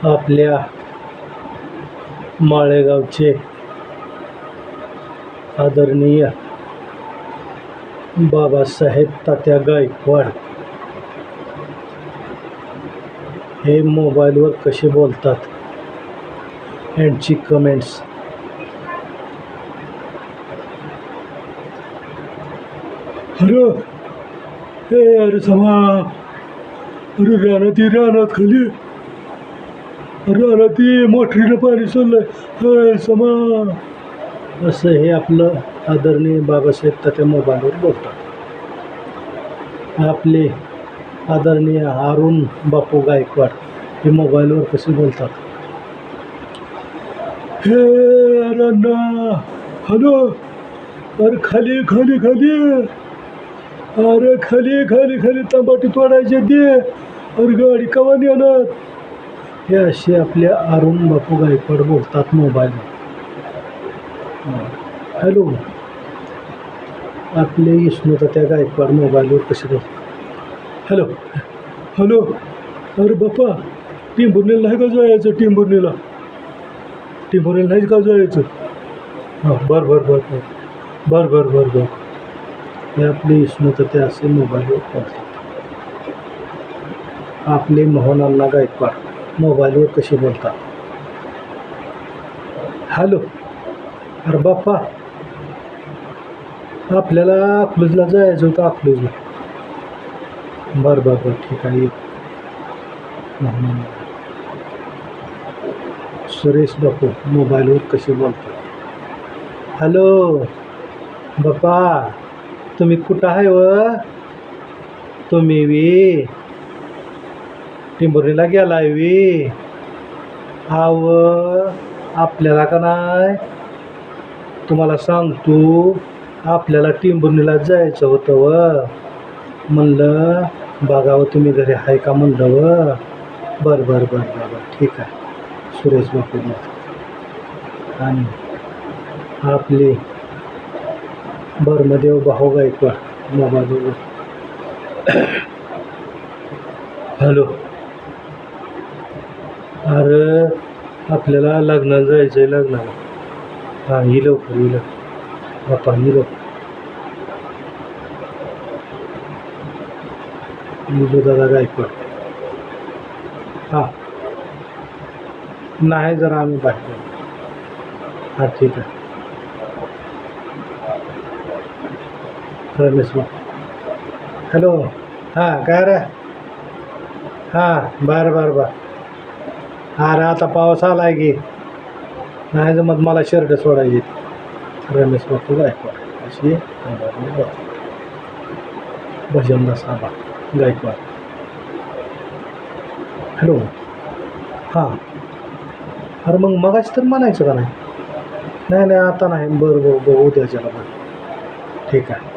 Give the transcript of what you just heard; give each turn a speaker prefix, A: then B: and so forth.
A: आपल्या माळेगावचे आदरणीय बाबासाहेब तात्या गायकवाड हे मोबाईलवर कसे बोलतात यांची कमेंट्स. अरे अरे समा, अरे रानात खाली, रानात मोटरीनं पाणी सोडलंय समा, असं हे आपलं आदरणीय बाबासाहेब तात्या मोबाईलवर बोलतात. आपले आदरणीय अरुण बापू गायकवाड हे मोबाईलवर कसे बोलतात. हे अण्णा, हॅलो, अरे खाली खाली खाली, अरे खाली खाली खाली तंबाटी तोडायचे दे, अरे गाडी कवा नेणार. हे असे आपले अरुण बापू गायकवाड बोलतात मोबाईलवर. हॅलो, आपले विष्णू त्या गायकवाड मोबाईलवर कसे बोलतात. हॅलो हॅलो, अरे बाप्पा टिंबुर्णीला नाही का जायचं, टिंबुर्णीला नाही का जायचं. हां बरं बरं बरं बरं बरं बरं बरं बरं. हे आपले विष्णू ते असे मोबाईलवर बोलतात. आपले मोहन अण्णा गायकवाड मोबाईलवर कसे बोलतात. हॅलो, अरे बाप्पा आपल्याला अकलूजला जायचं होतं, अकलूजला. बरं बरं बरं ठीक आहे. सुरेश बापू मोबाईलवर कसे बोलतात. हॅलो बाप्पा, तुम्ही कुठं आहे व, तुम्ही वी टिंबुर्णीला गेलाय वी. आव आपल्याला का नाही, तुम्हाला सांगतो आपल्याला टिंबुर्णीला जायचं होतं व, म्हणलं बघावं तुम्ही घरी आहे का म्हणलं व. बरं बरं बरं बरं ठीक आहे. सुरेश बापू आणि आपले बर्मदेव भाऊ गायकवाड मोबाईलवर. हॅलो, अरे आपल्याला लग्नाला जायचं आहे, लग्नाला. हां ही लवकर ही लवकर बाप्पा, ही लवकर. दादा गायकवाड. हां नाही जरा आम्ही बाहेर. हां ठीक आहे. रमेश बा. हॅलो, हां काय रे. हां बरं बरं बरं. अरे आता पाऊस आला आहे की नाही जमत मला शर्ट सोडायची. रमेश बापू गायकवाड अशी भजनदास आबा गायकवाड. हॅलो, हां अरे मग मगाच तर म्हणायचं का नाही. नाही नाही आता नाही. बरं बरं बरं उद्याच्याला बरं ठीक आहे.